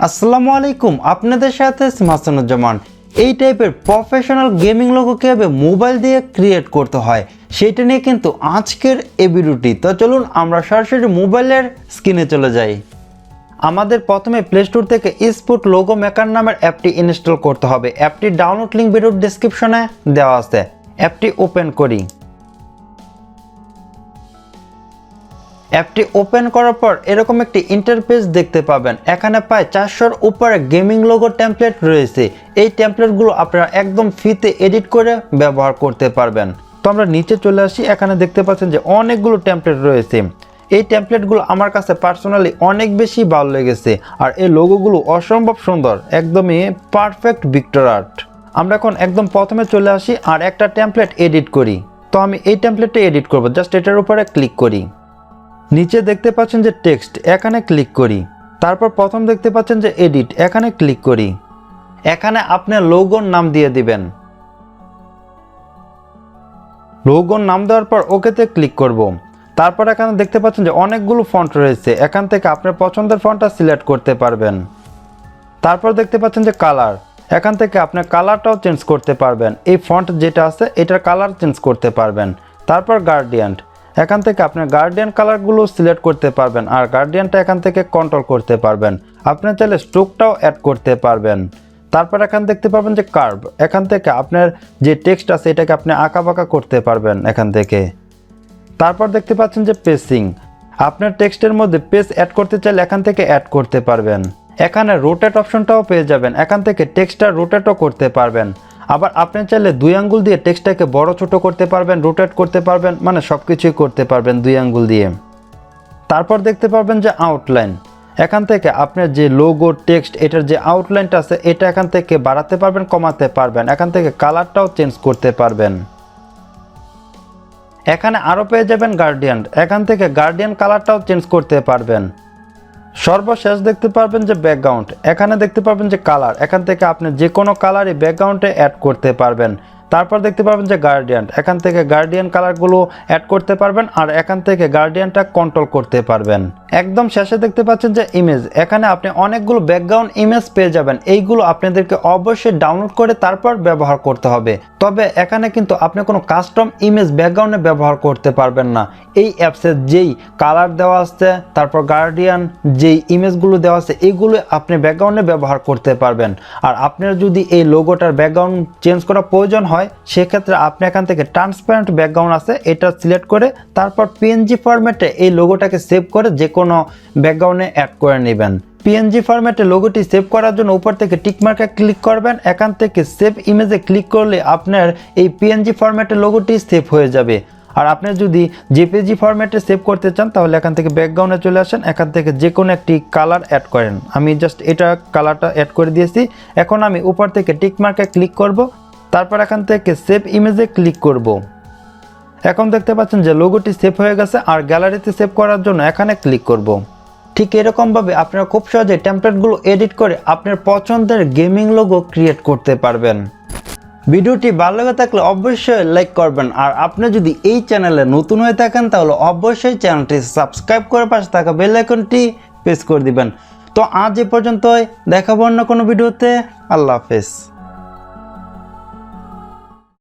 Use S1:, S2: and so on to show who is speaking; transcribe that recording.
S1: আসসালামু আলাইকুম, আপনাদের সাথে হাসান জামান। এই টাইপের প্রফেশনাল গেমিং লোগো কিভাবে মোবাইল দিয়ে ক্রিয়েট করতে হয় সেটা নিয়ে কিন্তু আজকের এই ভিডিওটি। তো চলুন আমরা সরাসরি মোবাইলের স্ক্রিনে চলে যাই। আমাদের প্রথমে প্লে স্টোর থেকে স্পট লোগো মেকার নামের অ্যাপটি ইনস্টল করতে হবে। অ্যাপটির ডাউনলোড লিঙ্ক ভিডিওর ডেসক্রিপশনে দেওয়া আছে। অ্যাপটি ওপেন করি। অ্যাপটি ওপেন করার পর এরকম একটি ইন্টারফেস দেখতে পাবেন। এখানে প্রায় 400-র উপরে গেমিং লোগো টেমপ্লেট রয়েছে। এই টেমপ্লেটগুলো আপনারা একদম ফ্রিতে এডিট করে ব্যবহার করতে পারবেন। তো আমরা নিচে চলে আসি। এখানে দেখতে পাচ্ছেন যে অনেকগুলো টেমপ্লেট রয়েছে। এই টেমপ্লেটগুলো আমার কাছে পার্সোনালি অনেক বেশি ভালো লেগেছে। আর এই লোগোগুলো অসম্ভব সুন্দর, একদমই পারফেক্ট ভিক্টর আর্ট। আমরা এখন একদম প্রথমে চলে আসি আর একটা টেমপ্লেট এডিট করি। তো আমি এই টেমপ্লেটটা এডিট করব। জাস্ট এটার উপরে ক্লিক করি। নিচে দেখতে পাচ্ছেন যে টেক্সট, এখানে ক্লিক করি। তারপর প্রথম দেখতে পাচ্ছেন যে এডিট, এখানে ক্লিক করি। এখানে আপনার লোগোর নাম দিয়ে দিবেন। লোগোর নাম দেওয়ার পর ওকেতে ক্লিক করব। তারপর এখানে দেখতে পাচ্ছেন যে অনেকগুলো ফন্ট রয়েছে। এখান থেকে আপনার পছন্দের ফন্টটা সিলেক্ট করতে পারবেন। তারপর দেখতে পাচ্ছেন যে কালার, এখান থেকে আপনার কালারটাও চেঞ্জ করতে পারবেন। এই ফন্ট যেটা আছে এটার কালার চেঞ্জ করতে পারবেন। তারপর গার্ডিয়ান, এখান থেকে আপনার গার্ডিয়ান কালারগুলো সিলেক্ট করতে পারবেন। আর গার্ডিয়ানটা এখান থেকে কন্ট্রোল করতে পারবেন। আপনি চাইলে স্ট্রোকটাও অ্যাড করতে পারবেন। তারপর এখান দেখতে পাবেন যে কার্ভ, এখান থেকে আপনার যে টেক্সট আছে এটাকে আপনি আঁকা বাঁকা করতে পারবেন এখান থেকে। তারপর দেখতে পাচ্ছেন যে পেসিং, আপনার টেক্সটের মধ্যে পেজ অ্যাড করতে চাইলে এখান থেকে অ্যাড করতে পারবেন। এখানে রোটেট অপশনটাও পেয়ে যাবেন। এখান থেকে টেক্সটটা রোটেটও করতে পারবেন। আবার আপনি চাইলে 2 আঙ্গুল দিয়ে টেক্সটটাকে বড় ছোট করতে পারবেন, রোটেট করতে পারবেন, মানে সব কিছুই করতে পারবেন 2 আঙ্গুল দিয়ে। তারপর দেখতে পারবেন যে আউটলাইন, এখান থেকে আপনার যে লোগো টেক্সট এটার যে আউটলাইনটা আছে এটা এখান থেকে বাড়াতে পারবেন, কমাতে পারবেন। এখান থেকে কালারটাও চেঞ্জ করতে পারবেন। এখানে আরও পেয়ে যাবেন গার্ডিয়ান, এখান থেকে গার্ডিয়ান কালারটাও চেঞ্জ করতে পারবেন। সর্বশেষ দেখতে পারবেন যে ব্যাকগ্রাউন্ড, এখানে দেখতে পারবেন যে কালার, এখান থেকে আপনি যে কোনো কালারই ব্যাকগ্রাউন্ডে অ্যাড করতে পারবেন। তারপর দেখতে পারবেন যে গার্ডিয়ান, এখান থেকে গার্ডিয়ান কালারগুলো অ্যাড করতে পারবেন আর এখান থেকে গার্ডিয়ানটা কন্ট্রোল করতে পারবেন। একদম শেষে দেখতে পাচ্ছেন যে ইমেজ, এখানে আপনি অনেকগুলো ব্যাকগ্রাউন্ড ইমেজ পেয়ে যাবেন। এইগুলো আপনাদেরকে অবশ্যই ডাউনলোড করে তারপর ব্যবহার করতে হবে। তবে এখানে কিন্তু আপনি কোনো কাস্টম ইমেজ ব্যাকগ্রাউন্ডে ব্যবহার করতে পারবেন না। এই অ্যাপসের যেই কালার দেওয়া আছে, তারপর গার্ডিয়ান যেই ইমেজগুলো দেওয়া আছে এইগুলো আপনি ব্যাকগ্রাউন্ডে ব্যবহার করতে পারবেন। আর আপনার যদি এই লোগোটার ব্যাকগ্রাউন্ড চেঞ্জ করা প্রয়োজন হয় সেক্ষেত্রে আপনি এখান থেকে ট্রান্সপারেন্ট ব্যাকগ্রাউন্ড আছে এটা সিলেক্ট করে তারপর পিএনজি ফরম্যাটে এই লোগোটাকে সেভ করে যে কোনো ব্যাকগ্রাউন্ডে অ্যাড করে নেবেন। পিএনজি ফরম্যাটে লোগোটি সেভ করার জন্য উপর থেকে টিক মার্কে ক্লিক করবেন। এখান থেকে সেভ ইমেজে ক্লিক করলে আপনার এই পিএনজি ফরম্যাটে লোগোটি সেভ হয়ে যাবে। আর আপনি যদি জেপিজি ফরম্যাটে সেভ করতে চান তাহলে এখান থেকে ব্যাকগ্রাউন্ডে চলে আসেন, এখান থেকে যে কোনো একটি কালার অ্যাড করেন। আমি জাস্ট এটা কালারটা অ্যাড করে দিয়েছি। এখন আমি উপর থেকে টিক মার্কে ক্লিক করব। তারপর এখান থেকে সেভ ইমেজে ক্লিক করব। এখন দেখতে পাচ্ছেন যে লোগোটি সেভ হয়ে গেছে। আর গ্যালারিতে সেভ করার জন্য এখানে ক্লিক করব। ঠিক এরকমভাবে আপনারা খুব সহজে টেমপ্লেটগুলো এডিট করে আপনার পছন্দের গেমিং লোগো ক্রিয়েট করতে পারবেন। ভিডিওটি ভালো লেগে থাকলে অবশ্যই লাইক করবেন। আর আপনি যদি এই চ্যানেলে নতুন হয়ে থাকেন তাহলে অবশ্যই চ্যানেলটি সাবস্ক্রাইব করে পাশে থাকা বেল আইকনটি প্রেস করে দিবেন। তো আজ এ পর্যন্তই, দেখাবো অন্য কোনো ভিডিওতে। আল্লাহ হাফেজ।